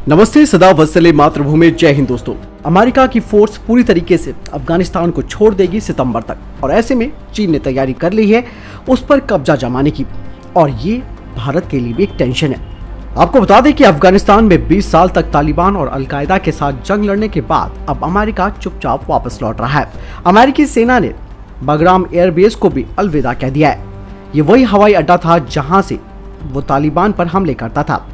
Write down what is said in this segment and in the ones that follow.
नमस्ते, सदा वत्सले मातृभूमि, जय हिंद दोस्तों। अमेरिका की फोर्स पूरी तरीके से अफगानिस्तान को छोड़ देगी सितंबर तक और ऐसे में चीन ने तैयारी कर ली है उस पर कब्जा जमाने की और ये भारत के लिए भी एक टेंशन है। आपको बता दें कि अफगानिस्तान में 20 साल तक तालिबान और अलकायदा के साथ जंग लड़ने के बाद अब अमेरिका चुपचाप वापस लौट रहा है। अमेरिकी सेना ने बगराम एयरबेस को भी अलविदा कह दिया है। ये वही हवाई अड्डा था जहां से वो तालिबान पर हमले करता था।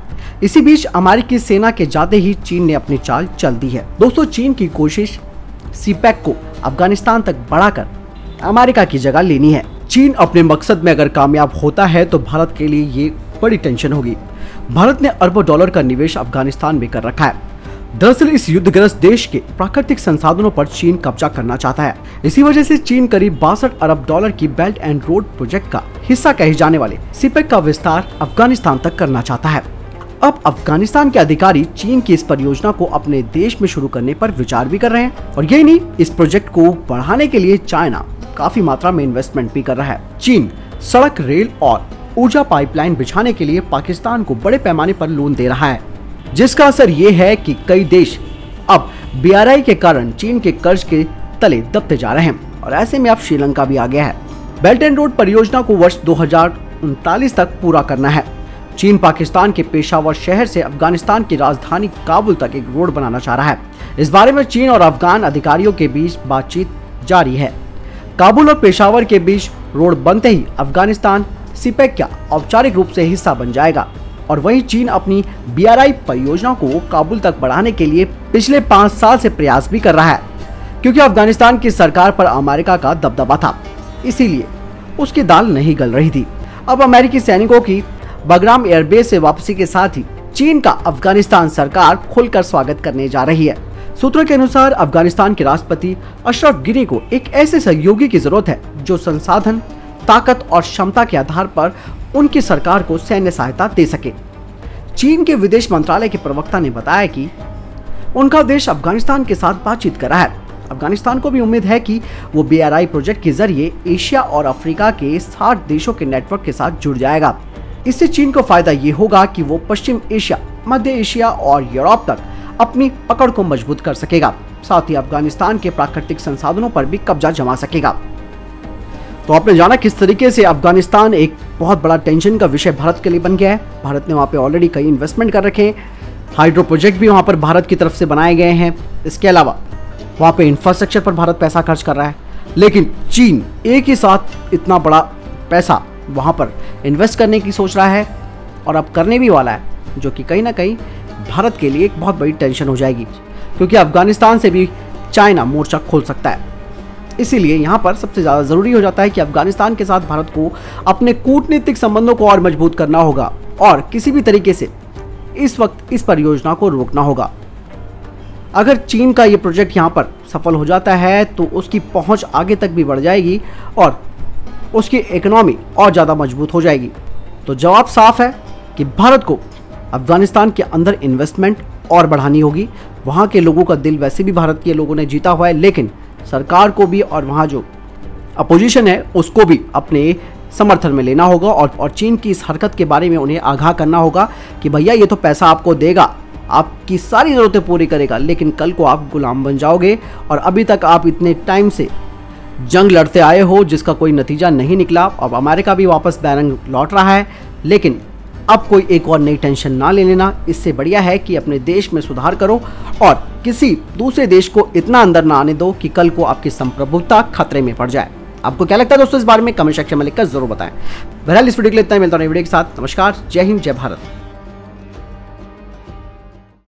इसी बीच अमेरिकी सेना के जाते ही चीन ने अपनी चाल चल दी है। दोस्तों, चीन की कोशिश सीपैक को अफगानिस्तान तक बढ़ाकर अमेरिका की जगह लेनी है। चीन अपने मकसद में अगर कामयाब होता है तो भारत के लिए ये बड़ी टेंशन होगी। भारत ने अरबों डॉलर का निवेश अफगानिस्तान में कर रखा है। दरअसल इस युद्धग्रस्त देश के प्राकृतिक संसाधनों पर चीन कब्जा करना चाहता है। इसी वजह से चीन करीब 62 अरब डॉलर की बेल्ट एंड रोड प्रोजेक्ट का हिस्सा कहे जाने वाले सीपैक का विस्तार अफगानिस्तान तक करना चाहता है। अब अफगानिस्तान के अधिकारी चीन की इस परियोजना को अपने देश में शुरू करने पर विचार भी कर रहे हैं और यही नहीं, इस प्रोजेक्ट को बढ़ाने के लिए चाइना काफी मात्रा में इन्वेस्टमेंट भी कर रहा है। चीन सड़क, रेल और ऊर्जा पाइपलाइन बिछाने के लिए पाकिस्तान को बड़े पैमाने पर लोन दे रहा है, जिसका असर ये है कि कई देश अब BRI के कारण चीन के कर्ज के तले दबते जा रहे हैं और ऐसे में अब श्रीलंका भी आ गया है। बेल्ट एंड रोड परियोजना को वर्ष 2039 तक पूरा करना है। चीन पाकिस्तान के पेशावर शहर से अफगानिस्तान की राजधानी काबुल तक एक रोड बनाना चाह रहा है। इस बारे में चीन और अफगान अधिकारियों के बीच बातचीत जारी है। काबुल और पेशावर के बीच रोड बनते ही अफगानिस्तान सीपैक का औपचारिक रूप से हिस्सा बन जाएगा और वहीं चीन अपनी BRI परियोजना को काबुल तक बढ़ाने के लिए पिछले 5 साल से प्रयास भी कर रहा है, क्योंकि अफगानिस्तान की सरकार पर अमेरिका का दबदबा था, इसीलिए उसकी दाल नहीं गल रही थी। अब अमेरिकी सैनिकों की बगराम एयरबेस से वापसी के साथ ही चीन का अफगानिस्तान सरकार खुलकर स्वागत करने जा रही है। सूत्रों के अनुसार अफगानिस्तान के राष्ट्रपति अशरफ गनी को एक ऐसे सहयोगी की जरूरत है जो संसाधन, ताकत और क्षमता के आधार पर उनकी सरकार को सैन्य सहायता दे सके। चीन के विदेश मंत्रालय के प्रवक्ता ने बताया कि उनका देश अफगानिस्तान के साथ बातचीत कर रहा है। अफगानिस्तान को भी उम्मीद है कि वो BRI प्रोजेक्ट के जरिए एशिया और अफ्रीका के 60 देशों के नेटवर्क के साथ जुड़ जाएगा। इससे चीन को फायदा ये होगा कि वो पश्चिम एशिया, मध्य एशिया और यूरोप तक अपनी पकड़ को मजबूत कर सकेगा, साथ ही अफगानिस्तान के प्राकृतिक संसाधनों पर भी कब्जा जमा सकेगा। तो आपने जाना किस तरीके से अफगानिस्तान एक बहुत बड़ा टेंशन का विषय भारत के लिए बन गया है। भारत ने वहाँ पे ऑलरेडी कई इन्वेस्टमेंट कर रखे हैं, हाइड्रो प्रोजेक्ट भी वहाँ पर भारत की तरफ से बनाए गए हैं। इसके अलावा वहाँ पे इंफ्रास्ट्रक्चर पर भारत पैसा खर्च कर रहा है, लेकिन चीन एक ही साथ इतना बड़ा पैसा वहाँ पर इन्वेस्ट करने की सोच रहा है और अब करने भी वाला है, जो कि कहीं ना कहीं भारत के लिए एक बहुत बड़ी टेंशन हो जाएगी, क्योंकि अफगानिस्तान से भी चाइना मोर्चा खोल सकता है। इसीलिए यहाँ पर सबसे ज़्यादा ज़रूरी हो जाता है कि अफगानिस्तान के साथ भारत को अपने कूटनीतिक संबंधों को और मजबूत करना होगा और किसी भी तरीके से इस वक्त इस परियोजना को रोकना होगा। अगर चीन का ये प्रोजेक्ट यहाँ पर सफल हो जाता है तो उसकी पहुँच आगे तक भी बढ़ जाएगी और उसकी इकोनॉमी और ज़्यादा मजबूत हो जाएगी। तो जवाब साफ है कि भारत को अफगानिस्तान के अंदर इन्वेस्टमेंट और बढ़ानी होगी। वहाँ के लोगों का दिल वैसे भी भारत के लोगों ने जीता हुआ है, लेकिन सरकार को भी और वहाँ जो अपोजिशन है उसको भी अपने समर्थन में लेना होगा और चीन की इस हरकत के बारे में उन्हें आगाह करना होगा कि भैया ये तो पैसा आपको देगा, आपकी सारी ज़रूरतें पूरी करेगा, लेकिन कल को आप गुलाम बन जाओगे और अभी तक आप इतने टाइम से जंग लड़ते आए हो जिसका कोई नतीजा नहीं निकला। अब अमेरिका भी वापस बैरंग लौट रहा है, लेकिन अब कोई एक और नई टेंशन ना ले लेना। इससे बढ़िया है कि अपने देश में सुधार करो और किसी दूसरे देश को इतना अंदर ना आने दो कि कल को आपकी संप्रभुता खतरे में पड़ जाए। आपको क्या लगता है दोस्तों इस बारे में कमेंट सेक्शन में लिखकर जरूर बताएं। बहरहाल इस वीडियो के लिए इतना ही, मिलता है नई वीडियो के साथ। नमस्कार, जय हिंद, जय भारत।